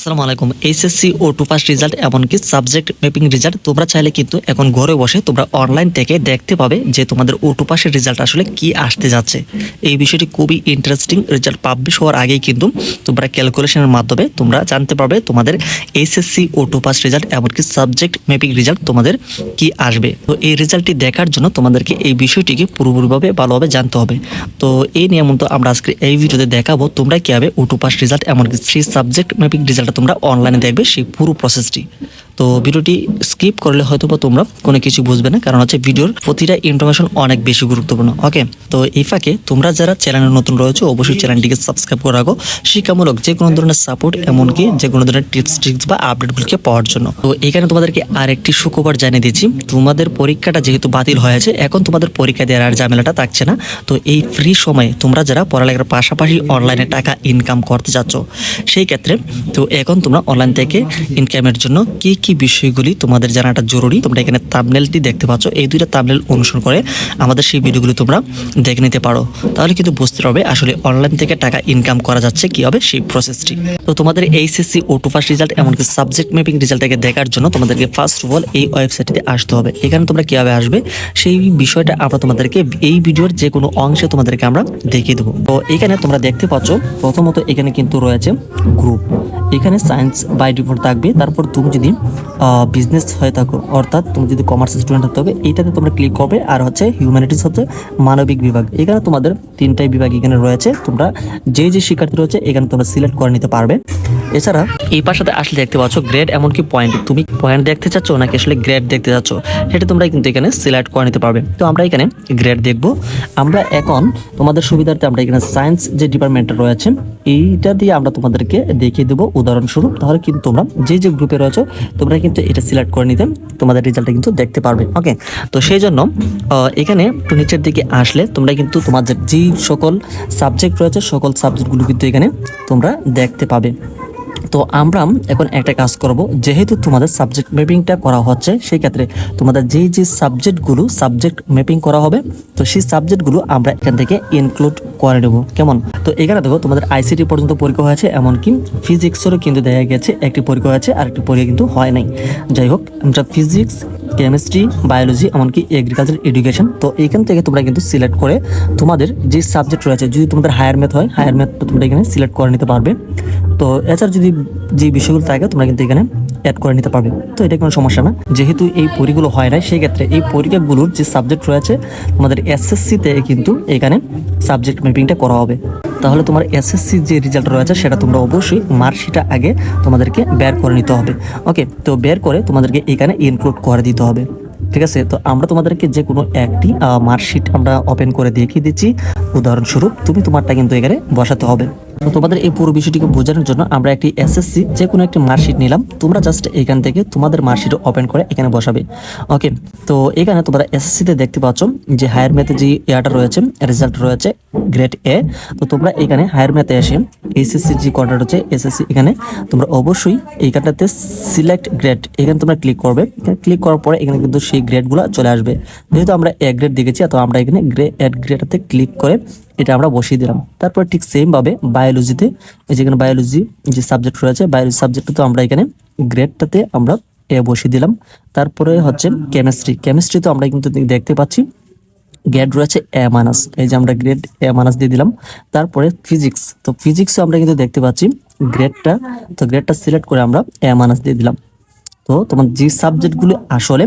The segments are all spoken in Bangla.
আসসালামু আলাইকুম। এইচএসসি ও টু ফার্স্ট রেজাল্ট এমনকি সাবজেক্ট ম্যাপিং রেজাল্ট তোমরা চাইলে কিন্তু এখন ঘরে বসে তোমরা অনলাইন থেকে দেখতে পাবে যে তোমাদের ও টু পাসের রেজাল্ট আসলে কি আসতে যাচ্ছে। এই বিষয়টি খুবই ইন্টারেস্টিং। রেজাল্ট পাবলিশ হওয়ার আগেই কিন্তু তোমরা ক্যালকুলেশনের মাধ্যমে তোমরা জানতে পারবে তোমাদের এইচএসসি ও টু পাস রেজাল্ট এমনকি সাবজেক্ট ম্যাপিং রেজাল্ট তোমাদের কি আসবে। তো এই রেজাল্টটি দেখার জন্য তোমাদেরকে এই বিষয়টিকে পুরোপুরিভাবে ভালোভাবে জানতে হবে। তো এই নিয়ে মূলত আমরা আজকে এই ভিডিওতে দেখাবো তোমরা কীভাবে ও টু পাস রেজাল্ট এমনকি সেই সাবজেক্ট ম্যাপিং রেজাল্ট তোমরা অনলাইনে দেখবে সেই পুরো প্রসেসটি। তো ভিডিওটি স্কিপ করলে হয়তো বা তোমরা কোনো কিছু বুঝবে না, কারণ হচ্ছে ভিডিওর প্রতিটা ইনফরমেশন অনেক বেশি গুরুত্বপূর্ণ। ওকে, তো এই ফাঁকে তোমরা যারা চ্যানেলে নতুন রয়েছে অবশ্যই চ্যানেলটিকে সাবস্ক্রাইব করে রাখো শিক্ষামূলক যে কোনো ধরনের সাপোর্ট এমনকি যে কোনো ধরনের টিপস ট্রিক্স বা আপডেটগুলিকে পাওয়ার জন্য। তো এখানে তোমাদেরকে আরেকটি সুখবর জানিয়ে দিচ্ছি, তোমাদের পরীক্ষাটা যেহেতু বাতিল হয়েছে এখন তোমাদের পরীক্ষা দেওয়ার আর ঝামেলাটা থাকছে না। তো এই ফ্রি সময়ে তোমরা যারা পড়ালেখার পাশাপাশি অনলাইনে টাকা ইনকাম করতে যাচ্ছ সেই ক্ষেত্রে তো এখন তোমরা অনলাইন থেকে ইনকামের জন্য কি কি বিষয়গুলি তোমাদের জানাটা জরুরি। তোমরা এখানে থাম্বনেলটি দেখতে পাচ্ছ, এই দুইটা থাম্বনেল অনুসরণ করে আমাদের সেই ভিডিওগুলি তোমরা দেখে নিতে পারো, তাহলে কিন্তু বুঝতে পারবে আসলে অনলাইন থেকে টাকা ইনকাম করা যাচ্ছে কি হবে সেই প্রসেসটি। তো তোমাদের এইচএসসি ও টু ফার্স্ট রেজাল্ট এমনকি সাবজেক্ট ম্যাপিং রেজাল্টটাকে দেখার জন্য তোমাদেরকে ফার্স্ট অফ অল এই ওয়েবসাইটে আসতে হবে। এখানে তোমরা কিভাবে আসবে সেই বিষয়টা আমরা তোমাদেরকে এই ভিডিওর যে কোনো অংশে তোমাদেরকে আমরা দেখিয়ে দেবো। তো এখানে তোমরা দেখতে পাচ্ছ প্রথমত এখানে কিন্তু রয়েছে গ্রুপ, এখানে সায়েন্স বাই ডিফল্ট থাকবে। তারপর তুমি যদি বিজনেস হয়ে থাকো অর্থাৎ তুমি যদি কমার্স স্টুডেন্ট হতে হবে এইটাতে তোমরা ক্লিক করবে। আর হচ্ছে হিউম্যানিটিস হচ্ছে মানবিক বিভাগ, এখানে তোমাদের তিনটাই বিভাগ এখানে রয়েছে। তোমরা যে শিক্ষার্থী রয়েছে এখানে তোমরা সিলেক্ট করে নিতে পারবে। এছাড়া এই পাশাতে আসলে দেখতে পাচ্ছ গ্রেড এমনকি পয়েন্ট, তুমি পয়েন্ট দেখতে চাচ্ছ নাকি আসলে গ্রেড দেখতে চাচ্ছ সেটা তোমরা কিন্তু এখানে সিলেক্ট করে নিতে পারবে। তো আমরা এখানে গ্রেড দেখব। আমরা এখন তোমাদের সুবিধার্থে আমরা এখানে সায়েন্স যে ডিপার্টমেন্টটা রয়েছে এইটা দিয়ে আমরা তোমাদেরকে দেখিয়ে দেবো উদাহরণস্বরূপ, তাহলে কিন্তু তোমরা যে গ্রুপে রয়েছে তোমরা কিন্তু এটা সিলেক্ট করে নিতে তোমাদের রেজাল্টটা কিন্তু দেখতে পারবে। ওকে, তো সেই জন্য এখানে একটু নিচের দিকে আসলে তোমরা কিন্তু তোমাদের যেই সকল সাবজেক্ট রয়েছে সকল সাবজেক্টগুলো কিন্তু এখানে তোমরা দেখতে পাবে। তো আমরা এখন একটা কাজ করব, যেহেতু তোমাদের সাবজেক্ট ম্যাপিংটা করা হচ্ছে সেই ক্ষেত্রে তোমাদের যে সাবজেক্টগুলো সাবজেক্ট ম্যাপিং করা হবে তো সেই সাবজেক্টগুলো আমরা এখান থেকে ইনক্লুড করে নেব। কেমন? তো এখানে দেখো তোমাদের আইসিটি পর্যন্ত পরীক্ষা হয়েছে, এমনকি ফিজিক্সেরও কিন্তু দেখা গেছে একটি পরীক্ষা হয়েছে আর একটি পরীক্ষা কিন্তু হয় নাই। যাই হোক, আমরা ফিজিক্স, কেমিস্ট্রি, বায়োলজি এমনকি এগ্রিকালচার এডুকেশন, তো এইখান থেকে তোমরা কিন্তু সিলেক্ট করে তোমাদের যে সাবজেক্ট রয়েছে, যদি তোমাদের হায়ার ম্যাথ হয় হায়ার ম্যাথটা তোমরা এখানে সিলেক্ট করে নিতে পারবে। তো এছাড়া যদি যে বিষয়গুলো থাকে তোমরা কিন্তু এখানে অ্যাড করে নিতে পারবে। তো এটা কোনো সমস্যা না, যেহেতু এই পরীক্ষাগুলো হয় না সেই ক্ষেত্রে এই পরীক্ষাগুলোর যে সাবজেক্ট রয়েছে তোমাদের এসএসসিতে কিন্তু এখানে সাবজেক্ট ম্যাপিংটা করা হবে। তাহলে তোমার এসএসসি যে রেজাল্ট রয়েছে সেটা তোমরা অবশ্যই মার্কশিটটা আগে তোমাদেরকে বের করে নিতে হবে। ওকে, তো বের করে তোমাদেরকে এখানে ইনক্লুড করে দিতে হবে। ঠিক আছে, তো আমরা তোমাদেরকে যে কোনো একটি মার্কশিট আমরা ওপেন করে দেখিয়ে দিচ্ছি উদাহরণস্বরূপ, তুমি তোমারটা কিন্তু এখানে বসাতে হবে। তো তোমাদের এই পুরো বিষয়টিকে বোঝানোর জন্য আমরা একটি এসএসসি যে কোনো একটি মার্কশিট নিলাম, তোমরা জাস্ট এখান থেকে তোমাদের মার্কশিট ওপেন করে এখানে বসাবে। ওকে, তো এখানে তোমরা এসএসসিতে দেখতে পাচ্ছ যে হায়ার ম্যাথে যে ইয়াটা রয়েছে রেজাল্ট রয়েছে গ্রেড এ। তো তোমরা এখানে হায়ার ম্যাথে এসে এইচএসসি যে কোডটা রয়েছে এসএসসি এখানে তোমরা অবশ্যই এইখানটাতে সিলেক্ট গ্রেড এখানে তোমরা ক্লিক করবে। ক্লিক করার পরে এখানে কিন্তু সেই গ্রেডগুলো চলে আসবে। যেহেতু আমরা এ গ্রেড দেখেছি তো আমরা এখানে অ্যাড গ্রেডটাতে ক্লিক করে এটা আমরা বসিয়ে দিলাম। তারপর ঠিক সেমভাবে বায়োলজিতে এই যেখানে বায়োলজি যে সাবজেক্ট রয়েছে বায়োলজি সাবজেক্টে তো আমরা এখানে গ্রেডটাতে আমরা এ বসিয়ে দিলাম। তারপরে হচ্ছে কেমিস্ট্রি তো আমরা কিন্তু দেখতে পাচ্ছি গ্রেড রয়েছে এ মাইনাস, এই যে আমরা গ্রেড এ মাইনাস দিয়ে দিলাম। তারপরে ফিজিক্স, তো ফিজিক্সও আমরা কিন্তু দেখতে পাচ্ছি গ্রেডটা, তো গ্রেডটা সিলেক্ট করে আমরা এ মাইনাস দিয়ে দিলাম। তো তোমার যে সাবজেক্টগুলো আসলে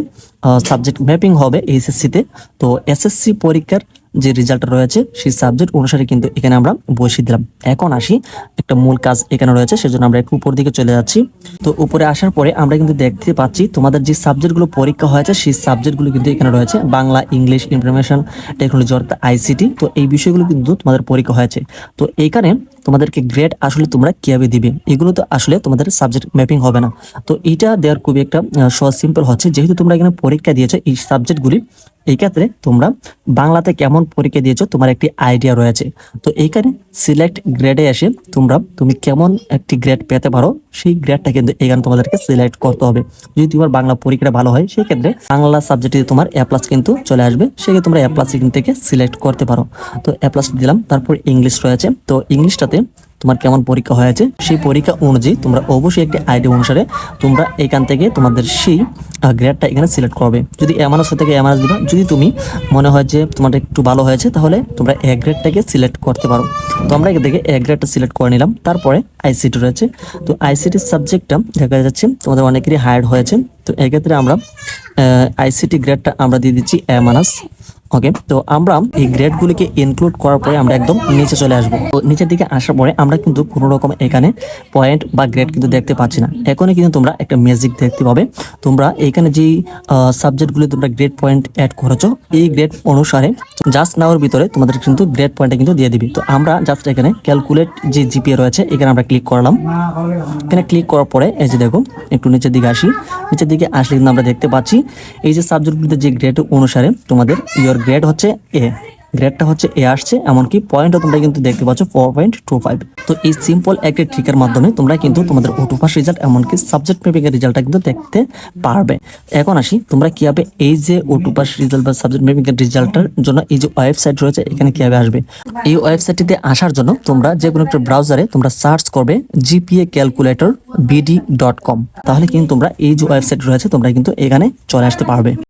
সাবজেক্ট ম্যাপিং হবে এইচএসসিতে, তো এসএসসি পরীক্ষার যে রেজাল্ট রয়েছে সেই সাবজেক্ট অনুসারে কিন্তু এখানে আমরা বসিয়ে দিলাম। এখন আসি একটা মূল কাজ এখানে রয়েছে, সেজন্য আমরা একটু উপর দিকে চলে যাচ্ছি। তো উপরে আসার পরে আমরা কিন্তু দেখতে পাচ্ছি তোমাদের যে সাবজেক্টগুলো পরীক্ষা হয়েছে সেই সাবজেক্টগুলো কিন্তু এখানে রয়েছে বাংলা, ইংলিশ, ইনফরমেশন টেকনোলজি অর্থাৎ আইসিটি। তো এই বিষয়গুলো কিন্তু তোমাদের পরীক্ষা হয়েছে। তো এইখানে তোমাদেরকে গ্রেড আসলে তোমরা কিভাবে দিবে এগুলো তো আসলে তোমাদের সাবজেক্ট ম্যাপিং হবে না। তো এইটা দেওয়ার খুবই একটা সহজ সিম্পল হচ্ছে, যেহেতু তোমরা এখানে পরীক্ষা দিয়েছো এই সাবজেক্টগুলি, এই ক্ষেত্রে তোমরা বাংলাতে কেমন পরীক্ষা দিয়েছো তোমার একটি আইডিয়া রয়েছে। তো এইখানে সিলেক্ট গ্রেডে এসে তুমি কেমন একটি গ্রেড পেতে পারো সেই গ্রেডটা কিন্তু এখানে তোমাদেরকে সিলেক্ট করতে হবে। যদি তোমার বাংলা পরীক্ষাটা ভালো হয় সেই ক্ষেত্রে বাংলা সাবজেক্টে তোমার এ প্লাস কিন্তু চলে আসবে, সেক্ষেত্রে তোমরা এ প্লাস এখান থেকে সিলেক্ট করতে পারো। তো এ প্লাস দিলাম। তারপর ইংলিশ রয়েছে, তো ইংলিশটাতে তোমার কেমন পরীক্ষা হয়েছে সেই পরীক্ষা অনুযায়ী তোমরা অবশ্যই একটি আইডি অনুসারে তোমরা এখান থেকে তোমাদের সেই গ্রেডটা এখানে সিলেক্ট করবে। যদি এমানাস থেকে এমানাস দিবা, যদি তুমি মনে হয় যে তোমাদের একটু ভালো হয়েছে তাহলে তোমরা এ গ্রেডটাকে সিলেক্ট করতে পারো। তো আমরা এখান থেকে এ গ্রেডটা সিলেক্ট করে নিলাম। তারপরে আইসিটি রয়েছে, তো আইসিটি সাবজেক্টটা দেখা যাচ্ছে তোমাদের অনেকেরই হায়ার্ড হয়েছে। তো এক্ষেত্রে আমরা আইসিটি গ্রেডটা আমরা দিয়ে দিচ্ছি এমানাস। ওকে, তো আমরা এই গ্রেডগুলিকে ইনক্লুড করার পরে আমরা একদম নিচে চলে আসবো। তো নিচের দিকে আসার পরে আমরা কিন্তু কোনো রকম এখানে পয়েন্ট বা গ্রেড কিন্তু দেখতে পাচ্ছি না। এখনই কিন্তু তোমরা একটা ম্যাজিক দেখতে পাবে। তোমরা এখানে যে সাবজেক্টগুলি তোমরা গ্রেড পয়েন্ট অ্যাড করেছো, এই গ্রেড অনুসারে জাস্ট নাওর ভিতরে তোমাদের কিন্তু গ্রেড পয়েন্টটা কিন্তু দিয়ে দিবি। তো আমরা জাস্ট এখানে ক্যালকুলেট যে জিপিএ রয়েছে এখানে আমরা ক্লিক করলাম। এখানে ক্লিক করার পরে এই যে দেখো একটু নিচের দিকে আসি, নিচের দিকে আসলে কিন্তু আমরা দেখতে পাচ্ছি এই যে সাবজেক্টগুলিতে যে গ্রেড অনুসারে তোমাদের ইয়োর গ্রেড হচ্ছে এ, গ্রেডটা হচ্ছে এ আসছে, এমনকি পয়েন্টও তোমরা কিন্তু দেখতে পাচ্ছ 4.25। তো এই সিম্পল একটা ট্রিকের মাধ্যমে তোমরা কিন্তু তোমাদের অটো পাস রেজাল্ট এমনকি সাবজেক্ট মেপিং এর রেজাল্টটা কিন্তু দেখতে পারবে। এখন আসি তোমরা কিভাবে এই যে অটো পাস রেজাল্ট বা সাবজেক্ট মেপিং এর রেজাল্টের জন্য এই যে ওয়েবসাইট রয়েছে এখানে কিভাবে আসবে। এই ওয়েবসাইটটিতে আসার জন্য তোমরা যে কোনো একটা ব্রাউজারে তোমরা সার্চ করবে জিপিএ ক্যালকুলেটর bd.com, তাহলে কিন্তু তোমরা এই যে ওয়েবসাইট রয়েছে তোমরা কিন্তু এখানে চলে আসতে পারবে।